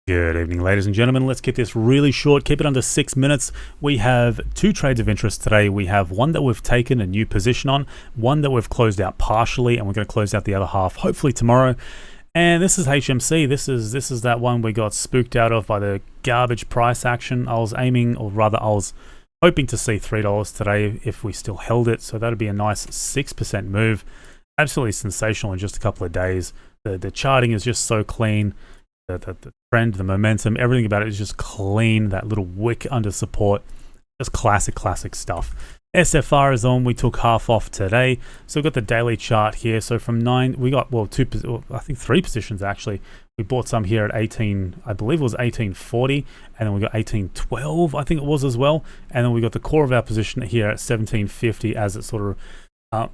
Good evening, ladies and gentlemen. Let's keep this really short, keep it under 6 minutes. We have two trades of interest today. We have one that we've taken a new position on, one that we've closed out partially, and we're going to close out the other half hopefully tomorrow. And this is HMC. This is that one we got spooked out of by the garbage price action. I was aiming, or rather I was hoping to see $3 today if we still held it. So that'd be a nice 6% move. Absolutely sensational in just a couple of days. The charting is just so clean. The trend, the momentum, everything about it is just clean. That little wick under support, just classic stuff. SFR is on. We took half off today, so we've got the daily chart here. So from 9, we got I think 3 positions actually. We bought some here at 18, I believe it was 1840, and then we got 1812, I think it was as well. And then we got the core of our position here at 1750 as it sort of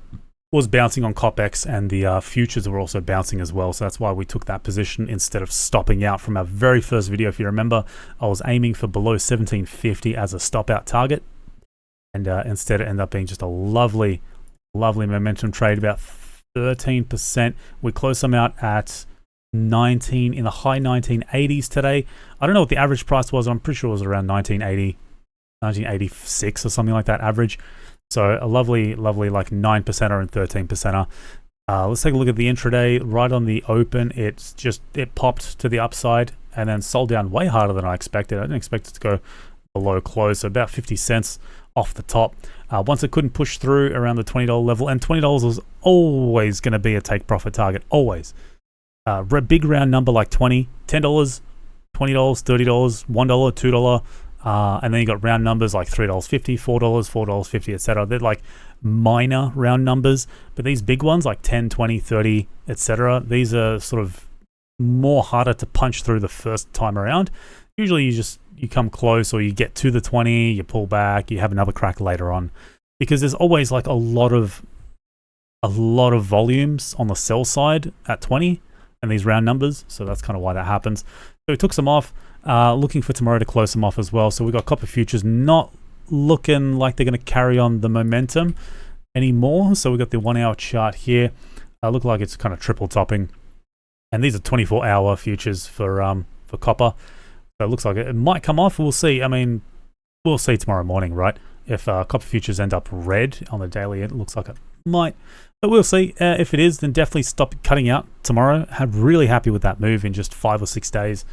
was bouncing on COPEX, and the futures were also bouncing as well. So that's why we took that position instead of stopping out from our very first video. If you remember, I was aiming for below 1750 as a stop out target, and instead it ended up being just a lovely momentum trade, about 13%. We closed some out at 19 in the high 1980s today. I don't know what the average price was. I'm pretty sure it was around 1980, 1986 or something like that average. So a lovely like 9%er and 13%er. Let's take a look at the intraday. Right on the open, it popped to the upside and then sold down way harder than I expected. I didn't expect it to go below close, so about 50 cents off the top. Once it couldn't push through around the $20 level, and $20 was always going to be a take profit target, always. Big round number like $20, $10, $20, $30, $1, $2. And then you got round numbers like $3.50, $4, $4.50, etc. They're like minor round numbers, but these big ones like 10, 20, 30, etc. These are sort of more harder to punch through the first time around. Usually you come close, or you get to the 20, you pull back, you have another crack later on, because there's always like a lot of volumes on the sell side at 20 and these round numbers. So that's kind of why that happens. So we took some off. Looking for tomorrow to close them off as well. So we got copper futures not looking like they're going to carry on the momentum anymore. So we got the 1 hour chart here. Look like it's kind of triple topping, and these are 24-hour futures for copper. So it looks like it might come off. We'll see. I mean, we'll see tomorrow morning, right? If copper futures end up red on the daily, it looks like it might. But we'll see. If it is, then definitely stop cutting out tomorrow. I'm really happy with that move in just 5 or 6 days.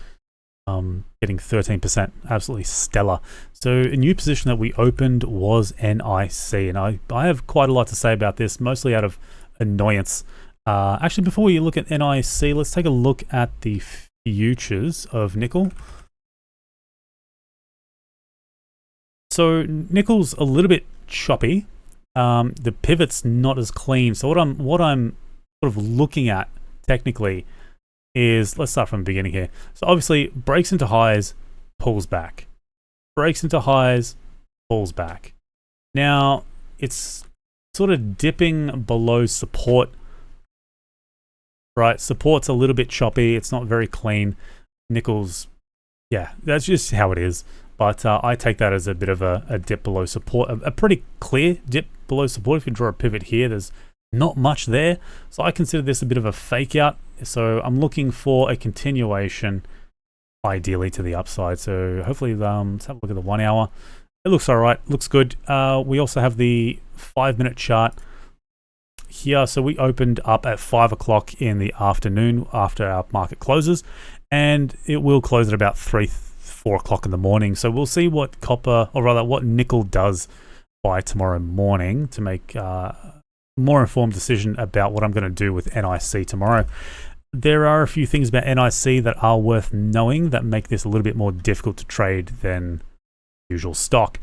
Getting 13%, absolutely stellar. So a new position that we opened was NIC, and I have quite a lot to say about this, mostly out of annoyance. Actually, before we look at NIC, let's take a look at the futures of nickel. So nickel's a little bit choppy. The pivot's not as clean. So what I'm sort of looking at technically is, let's start from the beginning here. So obviously breaks into highs, pulls back. Breaks into highs, pulls back. Now it's sort of dipping below support, right? Support's a little bit choppy. It's not very clean. Nickel's, yeah, that's just how it is. But I take that as a bit of a dip below support, a pretty clear dip below support. If you draw a pivot here, there's not much there. So I consider this a bit of a fake out. So I'm looking for a continuation, ideally to the upside. So hopefully, let's have a look at the 1 hour. It looks all right, looks good. We also have the 5-minute chart here. So we opened up at 5 o'clock in the afternoon after our market closes, and it will close at about 4 o'clock in the morning. So we'll see what copper, or rather what nickel does by tomorrow morning to make more informed decision about what I'm going to do with NIC tomorrow. There are a few things about NIC that are worth knowing that make this a little bit more difficult to trade than usual stock.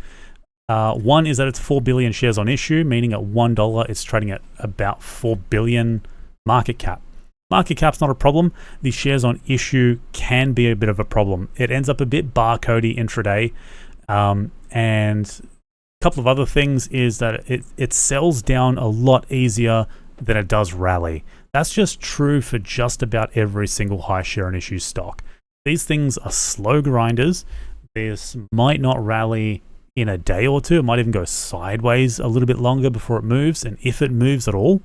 One is that it's 4 billion shares on issue, meaning at $1 it's trading at about 4 billion market cap. Market cap's not a problem. The shares on issue can be a bit of a problem. It ends up a bit barcodey intraday, and a couple of other things is that it sells down a lot easier than it does rally. That's just true for just about every single high share on issue stock. These things are slow grinders. This might not rally in a day or two. It might even go sideways a little bit longer before it moves, and if it moves at all.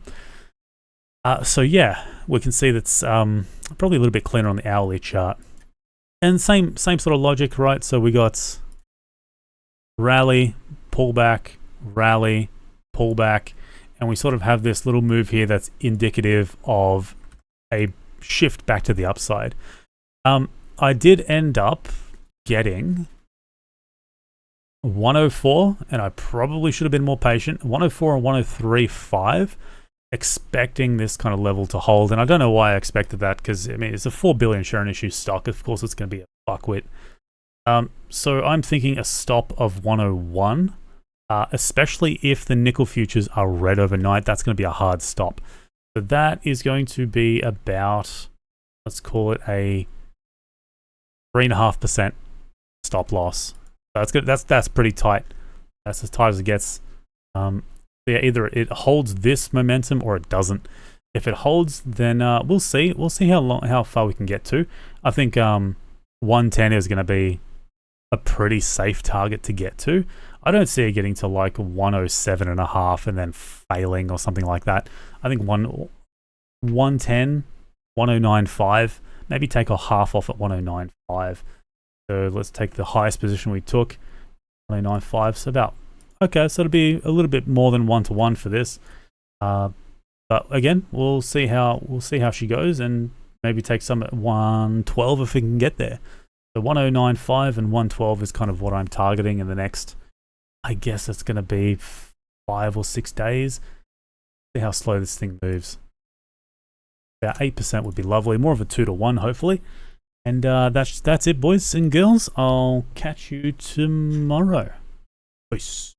So yeah, we can see that's probably a little bit cleaner on the hourly chart. And same sort of logic, right? So we got rally, pullback, rally, pullback, and we sort of have this little move here that's indicative of a shift back to the upside. I did end up getting 104, and I probably should have been more patient. 104 and 103.5, expecting this kind of level to hold. And I don't know why I expected that, because I mean, it's a 4 billion share and issue stock. Of course, it's going to be a fuckwit. So I'm thinking a stop of 101, especially if the nickel futures are red overnight. That's going to be a hard stop. So that is going to be about, let's call it a 3.5% stop loss. So that's good. That's pretty tight. That's as tight as it gets. Yeah, either it holds this momentum or it doesn't. If it holds, then we'll see. We'll see how far we can get to. I think 110 is going to be a pretty safe target to get to. I don't see it getting to like 107.5 and then failing or something like that. I think 110, 109.5, maybe take a half off at 109.5. So let's take the highest position we took, 109.5. So about, okay, so it'll be a little bit more than 1-to-1 for this. But again, we'll see how she goes, and maybe take some at 112 if we can get there. So 109.5 and 112 is kind of what I'm targeting in the next, I guess it's going to be 5 or 6 days. See how slow this thing moves. About 8% would be lovely. More of a 2-to-1, hopefully. And that's it, boys and girls. I'll catch you tomorrow. Peace.